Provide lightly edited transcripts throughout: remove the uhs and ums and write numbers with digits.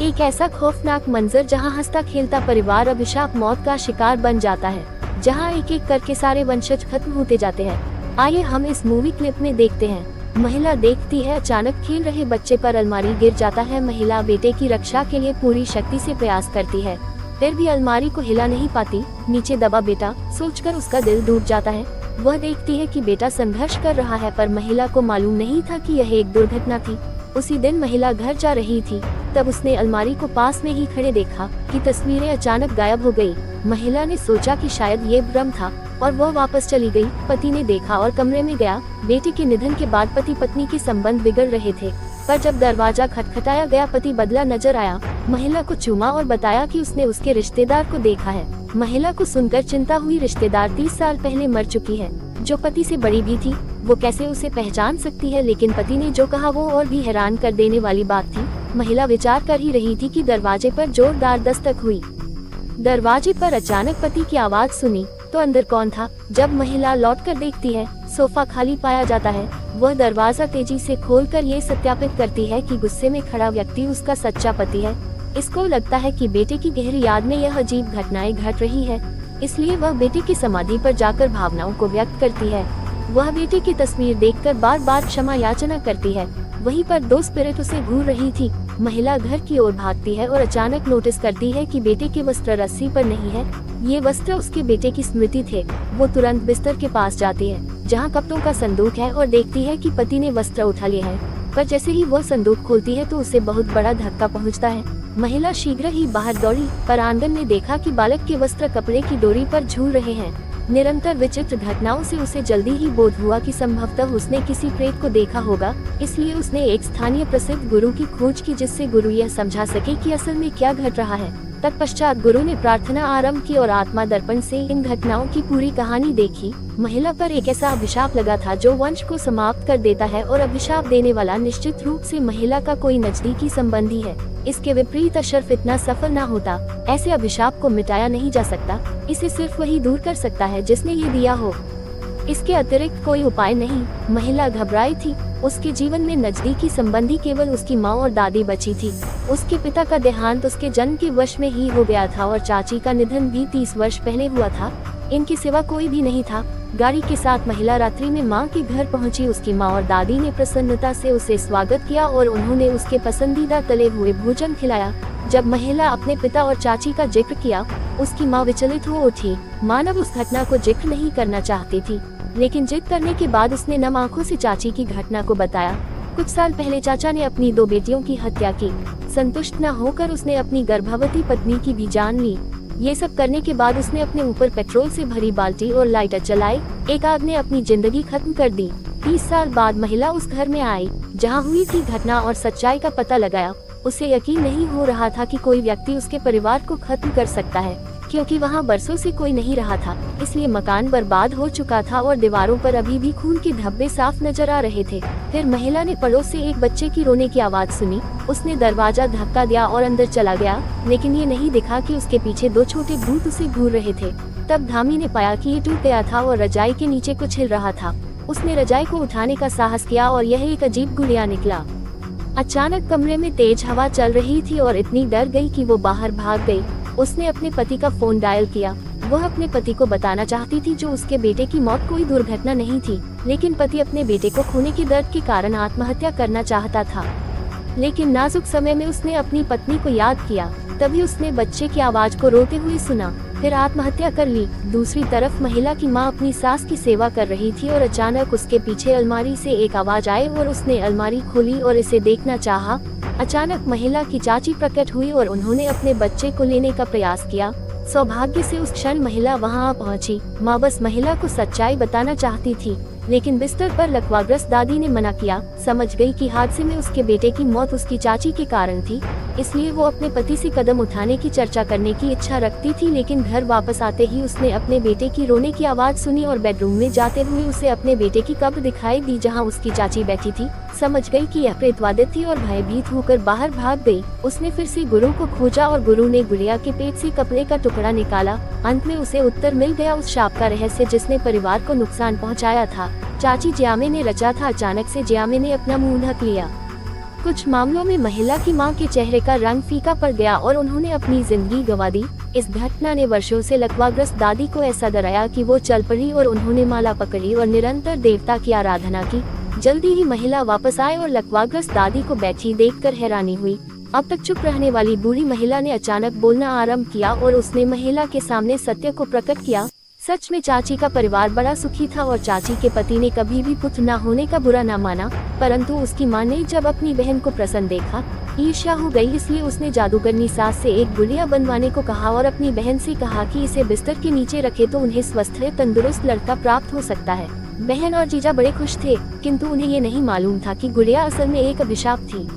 एक ऐसा खौफनाक मंजर जहां हंसता खेलता परिवार अभिशाप मौत का शिकार बन जाता है, जहां एक एक करके सारे वंशज खत्म होते जाते हैं। आइए हम इस मूवी क्लिप में देखते हैं। महिला देखती है अचानक खेल रहे बच्चे पर अलमारी गिर जाता है। महिला बेटे की रक्षा के लिए पूरी शक्ति से प्रयास करती है, फिर भी अलमारी को हिला नहीं पाती। नीचे दबा बेटा सोचकर उसका दिल टूट जाता है। वह देखती है कि बेटा संघर्ष कर रहा है, पर महिला को मालूम नहीं था कि यह एक दुर्घटना थी। उसी दिन महिला घर जा रही थी, तब उसने अलमारी को पास में ही खड़े देखा कि तस्वीरें अचानक गायब हो गई। महिला ने सोचा कि शायद ये भ्रम था और वह वापस चली गई। पति ने देखा और कमरे में गया। बेटे के निधन के बाद पति पत्नी के संबंध बिगड़ रहे थे, पर जब दरवाजा खटखटाया गया पति बदला नजर आया। महिला को चूमा और बताया कि उसने उसके रिश्तेदार को देखा है। महिला को सुनकर चिंता हुई। रिश्तेदार 30 साल पहले मर चुकी है, जो पति से बड़ी भी थी। वो कैसे उसे पहचान सकती है? लेकिन पति ने जो कहा वो और भी हैरान कर देने वाली बात थी। महिला विचार कर ही रही थी कि दरवाजे पर जोरदार दस्तक हुई। दरवाजे पर अचानक पति की आवाज सुनी तो अंदर कौन था? जब महिला लौटकर देखती है, सोफा खाली पाया जाता है। वह दरवाजा तेजी से खोलकर ये सत्यापित करती है कि गुस्से में खड़ा व्यक्ति उसका सच्चा पति है। इसको लगता है कि बेटे की गहरी याद में यह अजीब घटनाएं घट रही है, इसलिए वह बेटे की समाधि पर जाकर भावनाओं को व्यक्त करती है। वह बेटे की तस्वीर देखकर बार बार क्षमा याचना करती है। वहीं पर दो स्पिरिट उसे घूर रही थी। महिला घर की ओर भागती है और अचानक नोटिस करती है कि बेटे के वस्त्र रस्सी पर नहीं है। ये वस्त्र उसके बेटे की स्मृति थे। वो तुरंत बिस्तर के पास जाती है, जहाँ कपड़ों का संदूक है, और देखती है कि पति ने वस्त्र उठा लिए हैं। पर जैसे ही वह संदूक खोलती है तो उसे बहुत बड़ा धक्का पहुँचता है। महिला शीघ्र ही बाहर दौड़ी, पर आंगन में देखा कि बालक के वस्त्र कपड़े की डोरी पर झूल रहे हैं। निरंतर विचित्र घटनाओं से उसे जल्दी ही बोध हुआ कि संभवतः उसने किसी प्रेत को देखा होगा। इसलिए उसने एक स्थानीय प्रसिद्ध गुरु की खोज की, जिससे गुरु यह समझा सके कि असल में क्या घट रहा है। तत्पश्चात गुरु ने प्रार्थना आरंभ की और आत्मा दर्पण से इन घटनाओं की पूरी कहानी देखी। महिला पर एक ऐसा अभिशाप लगा था जो वंश को समाप्त कर देता है, और अभिशाप देने वाला निश्चित रूप से महिला का कोई नजदीकी संबंधी है। इसके विपरीत अशरफ इतना सफल ना होता। ऐसे अभिशाप को मिटाया नहीं जा सकता, इसे सिर्फ वही दूर कर सकता है जिसने ये दिया हो। इसके अतिरिक्त कोई उपाय नहीं। महिला घबराई थी। उसके जीवन में नजदीकी संबंधी केवल उसकी माँ और दादी बची थी। उसके पिता का देहांत उसके जन्म के वर्ष में ही हो गया था, और चाची का निधन भी 30 वर्ष पहले हुआ था। इनके सिवा कोई भी नहीं था। गाड़ी के साथ महिला रात्रि में माँ के घर पहुंची। उसकी माँ और दादी ने प्रसन्नता से उसे स्वागत किया और उन्होंने उसके पसंदीदा तले हुए भोजन खिलाया। जब महिला अपने पिता और चाची का जिक्र किया, उसकी माँ विचलित हो उठी। मानव उस घटना को जिक्र नहीं करना चाहती थी, लेकिन जिद करने के बाद उसने नम आंखों से चाची की घटना को बताया। कुछ साल पहले चाचा ने अपनी 2 बेटियों की हत्या की। संतुष्ट न होकर उसने अपनी गर्भवती पत्नी की भी जान ली। ये सब करने के बाद उसने अपने ऊपर पेट्रोल से भरी बाल्टी और लाइटर चलाई। एक आग ने अपनी जिंदगी खत्म कर दी। 30 साल बाद महिला उस घर में आई जहां हुई थी घटना, और सच्चाई का पता लगाया। उसे यकीन नहीं हो रहा था कि कोई व्यक्ति उसके परिवार को खत्म कर सकता है, क्योंकि वहां बरसों से कोई नहीं रहा था। इसलिए मकान बर्बाद हो चुका था और दीवारों पर अभी भी खून के धब्बे साफ नजर आ रहे थे। फिर महिला ने पड़ोस से एक बच्चे की रोने की आवाज सुनी। उसने दरवाजा धक्का दिया और अंदर चला गया, लेकिन ये नहीं दिखा कि उसके पीछे 2 छोटे भूत उसे घूर रहे थे। तब धामी ने पाया कि ये टूट गया था और रजाई के नीचे कुछ हिल रहा था। उसने रजाई को उठाने का साहस किया और यह एक अजीब गुड़िया निकला। अचानक कमरे में तेज हवा चल रही थी और इतनी डर गई कि वो बाहर भाग गई। उसने अपने पति का फोन डायल किया। वह अपने पति को बताना चाहती थी जो उसके बेटे की मौत कोई दुर्घटना नहीं थी, लेकिन पति अपने बेटे को खोने के दर्द के कारण आत्महत्या करना चाहता था। लेकिन नाजुक समय में उसने अपनी पत्नी को याद किया। तभी उसने बच्चे की आवाज को रोते हुए सुना, फिर आत्महत्या कर ली। दूसरी तरफ महिला की माँ अपनी सास की सेवा कर रही थी और अचानक उसके पीछे अलमारी से एक आवाज आई और उसने अलमारी खोली और इसे देखना चाहा। अचानक महिला की चाची प्रकट हुई और उन्होंने अपने बच्चे को लेने का प्रयास किया। सौभाग्य से उस क्षण महिला वहां आ पहुंची। माँ बस महिला को सच्चाई बताना चाहती थी, लेकिन बिस्तर पर लकवाग्रस्त दादी ने मना किया। समझ गई कि हादसे में उसके बेटे की मौत उसकी चाची के कारण थी, इसलिए वो अपने पति से कदम उठाने की चर्चा करने की इच्छा रखती थी। लेकिन घर वापस आते ही उसने अपने बेटे की रोने की आवाज सुनी और बेडरूम में जाते हुए उसे अपने बेटे की कब्र दिखाई दी जहां उसकी चाची बैठी थी। समझ गई कि यह प्रेतवादित थी और भयभीत होकर बाहर भाग गई। उसने फिर से गुरु को खोजा और गुरु ने गुड़िया के पेट से कपड़े का टुकड़ा निकाला। अंत में उसे उत्तर मिल गया, उस शाप का रहस्य जिसने परिवार को नुकसान पहुंचाया था। चाची जियामे ने रचा था। अचानक से जियामे ने अपना मुंह ढक लिया। कुछ मामलों में महिला की मां के चेहरे का रंग फीका पड़ गया और उन्होंने अपनी जिंदगी गंवा दी। इस घटना ने वर्षों से लकवाग्रस्त दादी को ऐसा डराया कि वो चल पड़ी और उन्होंने माला पकड़ी और निरंतर देवता की आराधना की। जल्दी ही महिला वापस आए और लकवाग्रस्त दादी को बैठी देखकर हैरानी हुई। अब तक चुप रहने वाली बूढ़ी महिला ने अचानक बोलना आरंभ किया और उसने महिला के सामने सत्य को प्रकट किया। सच में चाची का परिवार बड़ा सुखी था और चाची के पति ने कभी भी पुत्र न होने का बुरा न माना, परंतु उसकी मां ने जब अपनी बहन को प्रसन्न देखा, ईर्ष्या हो गई, इसलिए उसने जादूगरनी सास से एक गुड़िया बनवाने को कहा और अपनी बहन से कहा कि इसे बिस्तर के नीचे रखे तो उन्हें स्वस्थ तंदुरुस्त लड़का प्राप्त हो सकता है। बहन और जीजा बड़े खुश थे, किंतु उन्हें ये नहीं मालूम था कि गुड़िया असल में एक अभिशाप थी।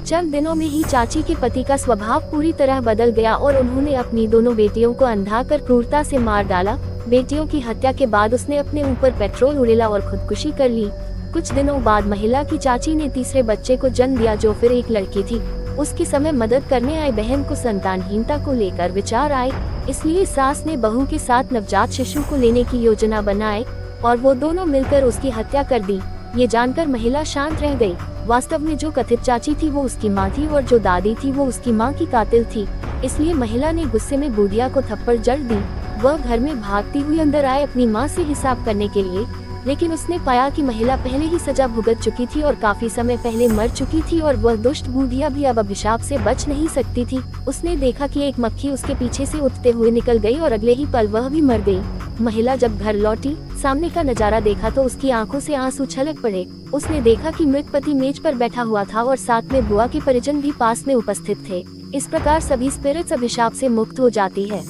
चंद दिनों में ही चाची के पति का स्वभाव पूरी तरह बदल गया और उन्होंने अपनी दोनों बेटियों को अंधा कर क्रूरता से मार डाला। बेटियों की हत्या के बाद उसने अपने ऊपर पेट्रोल उड़ेला और खुदकुशी कर ली। कुछ दिनों बाद महिला की चाची ने तीसरे बच्चे को जन्म दिया, जो फिर एक लड़की थी। उसके समय मदद करने आए बहन को संतानहीनता को लेकर विचार आए, इसलिए सास ने बहू के साथ नवजात शिशु को लेने की योजना बनाई और वो दोनों मिलकर उसकी हत्या कर दी। ये जानकर महिला शांत रह गई। वास्तव में जो कथित चाची थी वो उसकी मां थी और जो दादी थी वो उसकी मां की कातिल थी। इसलिए महिला ने गुस्से में बुढ़िया को थप्पड़ जड़ दी। वह घर में भागती हुई अंदर आए अपनी मां से हिसाब करने के लिए, लेकिन उसने पाया कि महिला पहले ही सजा भुगत चुकी थी और काफी समय पहले मर चुकी थी और वह दुष्ट बुढ़िया भी अब अभिशाप से बच नहीं सकती थी। उसने देखा कि एक मक्खी उसके पीछे से उठते हुए निकल गई और अगले ही पल वह भी मर गई। महिला जब घर लौटी, सामने का नजारा देखा तो उसकी आंखों से आंसू छलक पड़े। उसने देखा कि मृत पति मेज पर बैठा हुआ था और साथ में बुआ के परिजन भी पास में उपस्थित थे। इस प्रकार सभी स्पिरिट्स अभिशाप से मुक्त हो जाती है।